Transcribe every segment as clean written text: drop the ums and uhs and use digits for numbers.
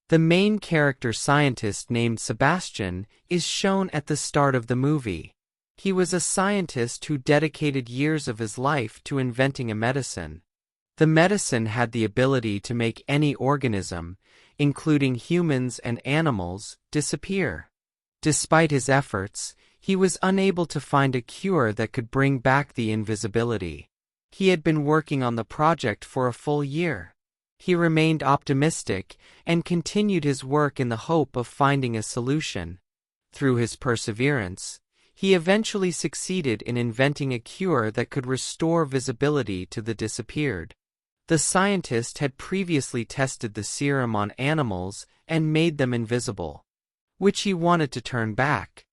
The main character scientist named Sebastian is shown at the start of the movie. He was a scientist who dedicated years of his life to inventing a medicine. The medicine had the ability to make any organism, including humans and animals, disappear. Despite his efforts, he was unable to find a cure that could bring back the invisibility. He had been working on the project for a full year. He remained optimistic and continued his work in the hope of finding a solution. Through his perseverance, he eventually succeeded in inventing a cure that could restore visibility to the disappeared. The scientist had previously tested the serum on animals and made them invisible, which he wanted to turn back.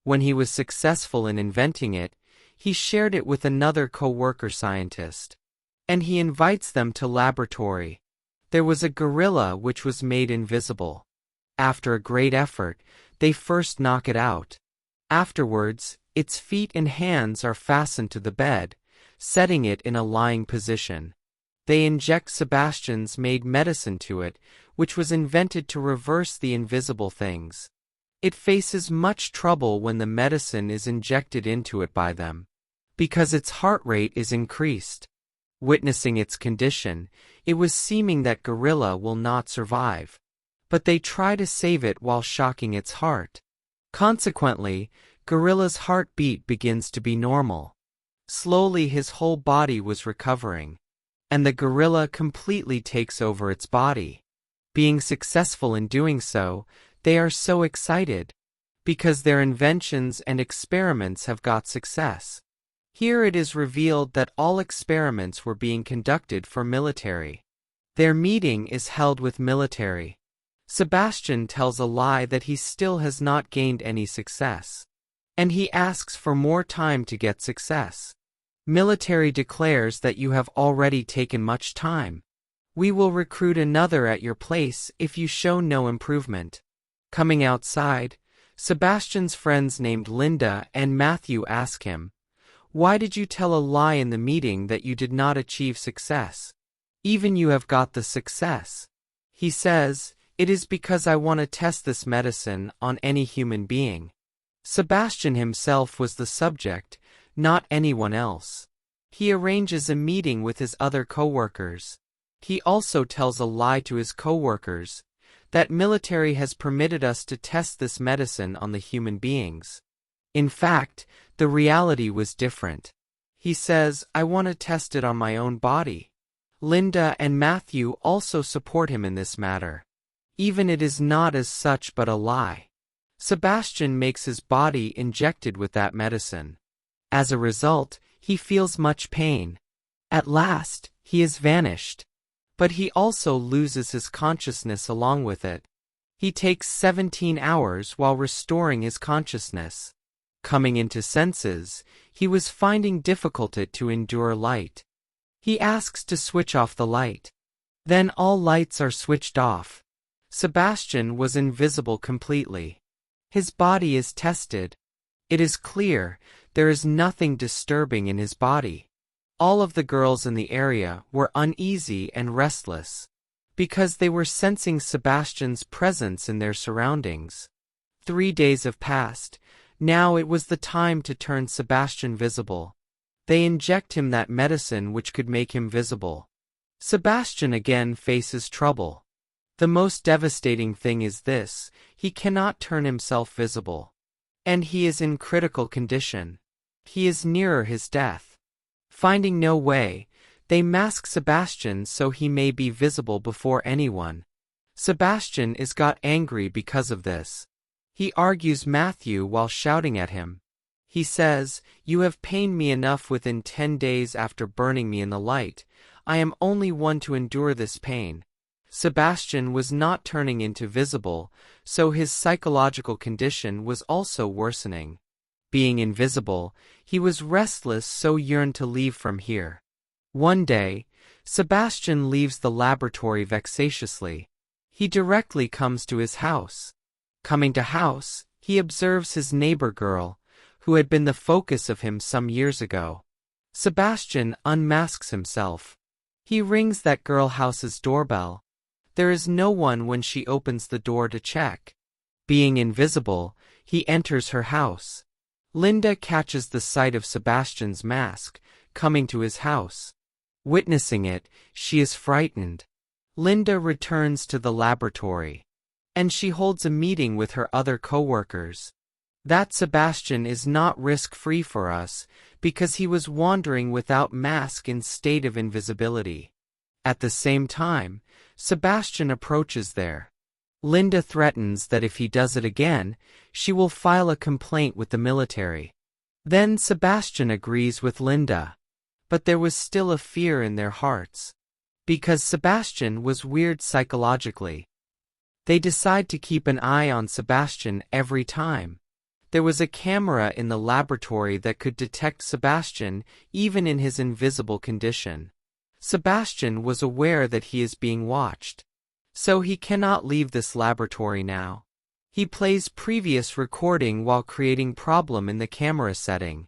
When he was successful in inventing it, he shared it with another co-worker scientist, and he invites them to laboratory. There was a gorilla which was made invisible. After a great effort, they first knock it out. Afterwards, its feet and hands are fastened to the bed, setting it in a lying position. They inject Sebastian's made medicine to it, which was invented to reverse the invisible things. It faces much trouble when the medicine is injected into it by them, because its heart rate is increased. Witnessing its condition, it was seeming that gorilla will not survive. But they try to save it while shocking its heart. Consequently, gorilla's heartbeat begins to be normal. Slowly his whole body was recovering, and the gorilla completely takes over its body. Being successful in doing so, they are so excited, because their inventions and experiments have got success. Here it is revealed that all experiments were being conducted for military. Their meeting is held with military. Sebastian tells a lie that he still has not gained any success, and he asks for more time to get success. Military declares that you have already taken much time. We will recruit another at your place if you show no improvement. Coming outside, Sebastian's friends named Linda and Matthew ask him, "Why did you tell a lie in the meeting that you did not achieve success? Even you have got the success." He says, "It is because I want to test this medicine on any human being." Sebastian himself was the subject, not anyone else. He arranges a meeting with his other co-workers. He also tells a lie to his co-workers, that military has permitted us to test this medicine on the human beings. In fact, the reality was different. He says, "I want to test it on my own body." Linda and Matthew also support him in this matter. Even it is not as such but a lie. Sebastian makes his body injected with that medicine. As a result, he feels much pain. At last, he is vanished. But he also loses his consciousness along with it. He takes 17 hours while restoring his consciousness. Coming into senses, he was finding difficulty to endure light. He asks to switch off the light. Then all lights are switched off. Sebastian was invisible completely. His body is tested. It is clear, there is nothing disturbing in his body. All of the girls in the area were uneasy and restless, because they were sensing Sebastian's presence in their surroundings. 3 days have passed. Now it was the time to turn Sebastian visible. They inject him that medicine which could make him visible. Sebastian again faces trouble. The most devastating thing is this: he cannot turn himself visible. And he is in critical condition. He is nearer his death. Finding no way, they mask Sebastian so he may be visible before anyone. Sebastian is got angry because of this. He argues Matthew while shouting at him. He says, "You have pained me enough within 10 days after burning me in the light. I am only one to endure this pain." Sebastian was not turning into visible, so his psychological condition was also worsening. Being invisible, he was restless, so yearned to leave from here. One day, Sebastian leaves the laboratory vexatiously. He directly comes to his house. Coming to house, he observes his neighbor girl, who had been the focus of him some years ago. Sebastian unmasks himself. He rings that girl house's doorbell. There is no one when she opens the door to check. Being invisible, he enters her house. Linda catches the sight of Sebastian's mask, coming to his house. Witnessing it, she is frightened. Linda returns to the laboratory. And she holds a meeting with her other co-workers. That Sebastian is not risk-free for us, because he was wandering without mask in state of invisibility. At the same time, Sebastian approaches there. Linda threatens that if he does it again, she will file a complaint with the military. Then Sebastian agrees with Linda. But there was still a fear in their hearts. Because Sebastian was weird psychologically. They decide to keep an eye on Sebastian every time. There was a camera in the laboratory that could detect Sebastian even in his invisible condition. Sebastian was aware that he is being watched. So he cannot leave this laboratory now. He plays previous recording while creating problem in the camera setting.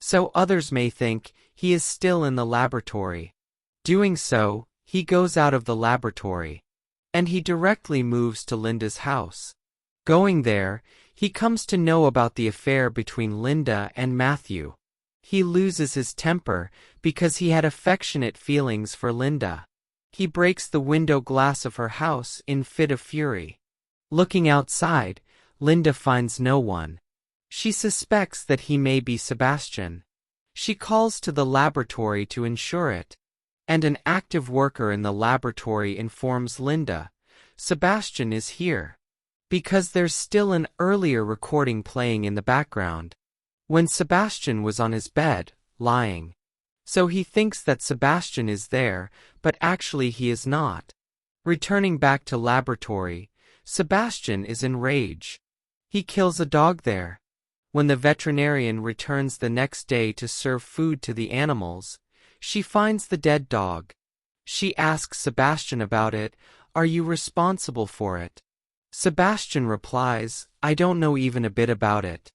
So others may think he is still in the laboratory. Doing so, he goes out of the laboratory. And he directly moves to Linda's house. Going there, he comes to know about the affair between Linda and Matthew. He loses his temper because he had affectionate feelings for Linda. He breaks the window glass of her house in fit of fury. Looking outside, Linda finds no one. She suspects that he may be Sebastian. She calls to the laboratory to ensure it. And an active worker in the laboratory informs Linda, Sebastian is here. Because there's still an earlier recording playing in the background. When Sebastian was on his bed, lying. So he thinks that Sebastian is there, but actually he is not. Returning back to laboratory, Sebastian is in rage. He kills a dog there. When the veterinarian returns the next day to serve food to the animals, she finds the dead dog. She asks Sebastian about it, are you responsible for it? Sebastian replies, I don't know even a bit about it.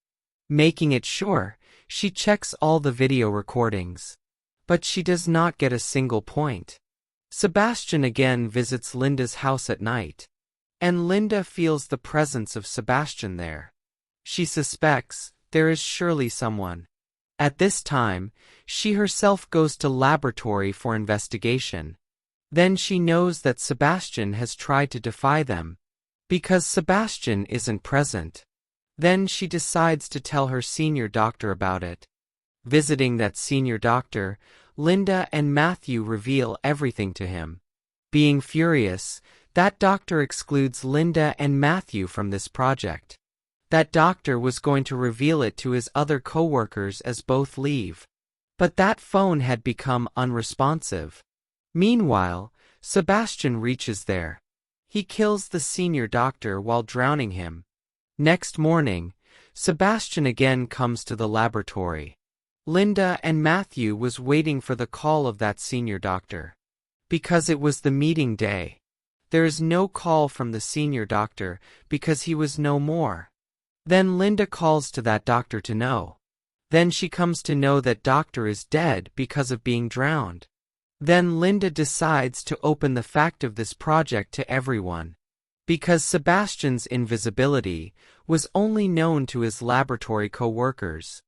Making it sure, she checks all the video recordings. But she does not get a single point. Sebastian again visits Linda's house at night. And Linda feels the presence of Sebastian there. She suspects there is surely someone. At this time, she herself goes to laboratory for investigation. Then she knows that Sebastian has tried to defy them. Because Sebastian isn't present. Then she decides to tell her senior doctor about it. Visiting that senior doctor, Linda and Matthew reveal everything to him. Being furious, that doctor excludes Linda and Matthew from this project. That doctor was going to reveal it to his other co-workers as both leave. But that phone had become unresponsive. Meanwhile, Sebastian reaches there. He kills the senior doctor while drowning him. Next morning, Sebastian again comes to the laboratory. Linda and Matthew was waiting for the call of that senior doctor. Because it was the meeting day. There is no call from the senior doctor because he was no more. Then Linda calls to that doctor to know. Then she comes to know that doctor is dead because of being drowned. Then Linda decides to open the fact of this project to everyone. Because Sebastian's invisibility was only known to his laboratory co-workers.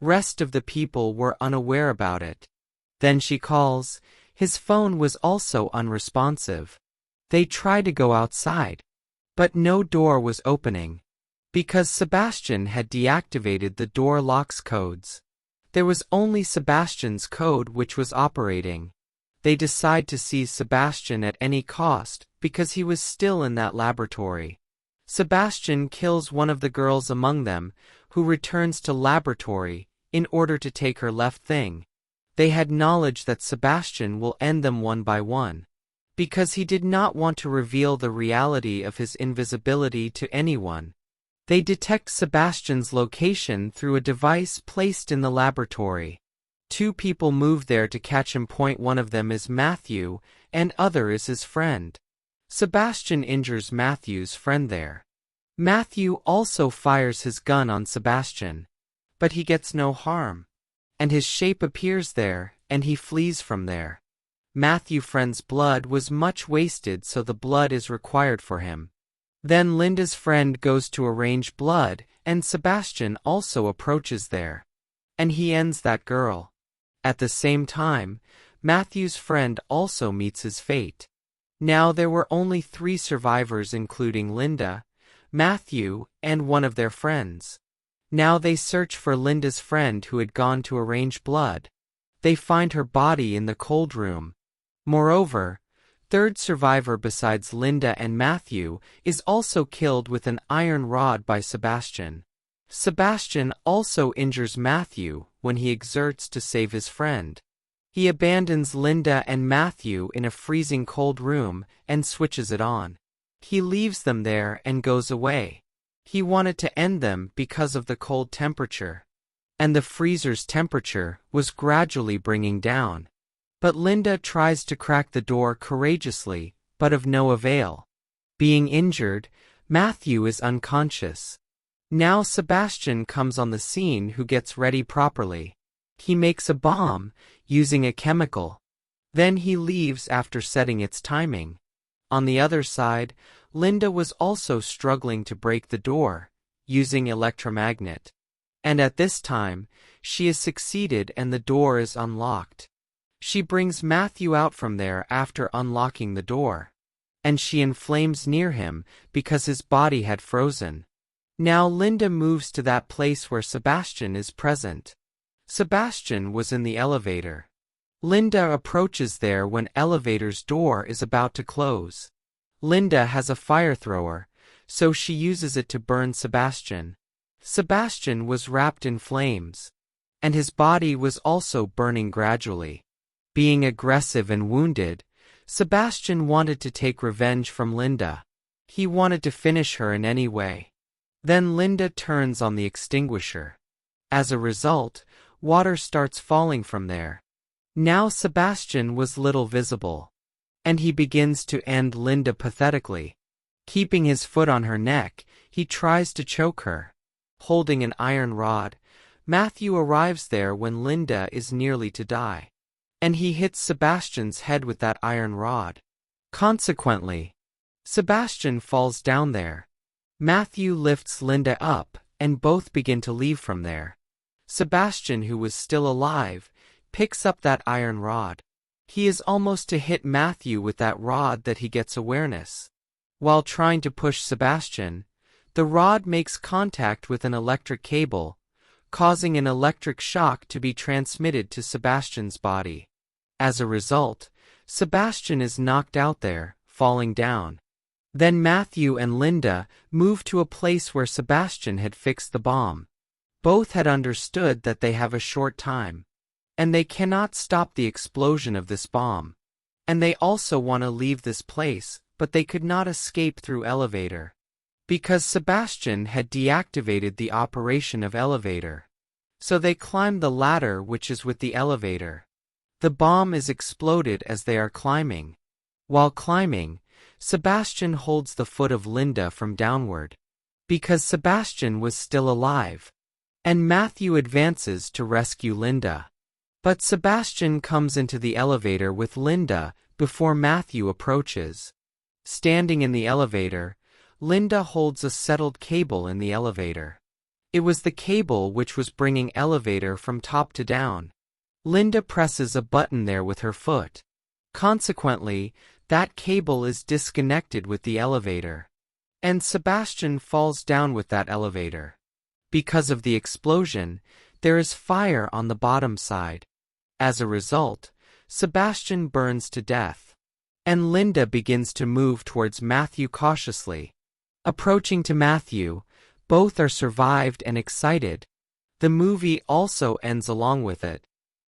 Rest of the people were unaware about it. Then she calls. His phone was also unresponsive. They tried to go outside. But no door was opening. Because Sebastian had deactivated the door locks codes. There was only Sebastian's code which was operating. They decide to seize Sebastian at any cost because he was still in that laboratory. Sebastian kills one of the girls among them, who returns to laboratory in order to take her left thing. They had knowledge that Sebastian will end them one by one. Because he did not want to reveal the reality of his invisibility to anyone. They detect Sebastian's location through a device placed in the laboratory. Two people move there to catch him. One of them is Matthew, and other is his friend. Sebastian injures Matthew's friend there. Matthew also fires his gun on Sebastian. But he gets no harm. And his shape appears there, and he flees from there. Matthew's friend's blood was much wasted, so the blood is required for him. Then Linda's friend goes to arrange blood, and Sebastian also approaches there. And he ends that girl. At the same time, Matthew's friend also meets his fate. Now there were only 3 survivors, including Linda, Matthew, and one of their friends. Now they search for Linda's friend who had gone to arrange blood. They find her body in the cold room. Moreover, 3rd survivor besides Linda and Matthew is also killed with an iron rod by Sebastian. Sebastian also injures Matthew when he exerts to save his friend. He abandons Linda and Matthew in a freezing cold room and switches it on. He leaves them there and goes away. He wanted to end them because of the cold temperature. And the freezer's temperature was gradually bringing down. But Linda tries to crack the door courageously, but of no avail. Being injured, Matthew is unconscious. Now Sebastian comes on the scene, who gets ready properly. He makes a bomb, using a chemical. Then he leaves after setting its timing. On the other side, Linda was also struggling to break the door, using electromagnet. And at this time, she has succeeded and the door is unlocked. She brings Matthew out from there after unlocking the door. And she inflames near him because his body had frozen. Now Linda moves to that place where Sebastian is present. Sebastian was in the elevator. Linda approaches there when elevator's door is about to close. Linda has a fire thrower, so she uses it to burn Sebastian. Sebastian was wrapped in flames. And his body was also burning gradually. Being aggressive and wounded, Sebastian wanted to take revenge from Linda. He wanted to finish her in any way. Then Linda turns on the extinguisher. As a result, water starts falling from there. Now Sebastian was little visible. And he begins to end Linda pathetically. Keeping his foot on her neck, he tries to choke her. Holding an iron rod, Matthew arrives there when Linda is nearly to die. And he hits Sebastian's head with that iron rod. Consequently, Sebastian falls down there. Matthew lifts Linda up, and both begin to leave from there. Sebastian, who was still alive, picks up that iron rod. He is almost to hit Matthew with that rod that he gets awareness. While trying to push Sebastian, the rod makes contact with an electric cable, causing an electric shock to be transmitted to Sebastian's body. As a result, Sebastian is knocked out there, falling down. Then Matthew and Linda move to a place where Sebastian had fixed the bomb. Both had understood that they have a short time. And they cannot stop the explosion of this bomb. And they also want to leave this place, but they could not escape through elevator. Because Sebastian had deactivated the operation of elevator. So they climb the ladder which is with the elevator. The bomb is exploded as they are climbing. While climbing, Sebastian holds the foot of Linda from downward. Because Sebastian was still alive. And Matthew advances to rescue Linda. But Sebastian comes into the elevator with Linda before Matthew approaches. Standing in the elevator, Linda holds a settled cable in the elevator. It was the cable which was bringing elevator from top to down. Linda presses a button there with her foot. Consequently, that cable is disconnected with the elevator. And Sebastian falls down with that elevator. Because of the explosion, there is fire on the bottom side. As a result, Sebastian burns to death. And Linda begins to move towards Matthew cautiously. Approaching to Matthew, both are survived and excited. The movie also ends along with it.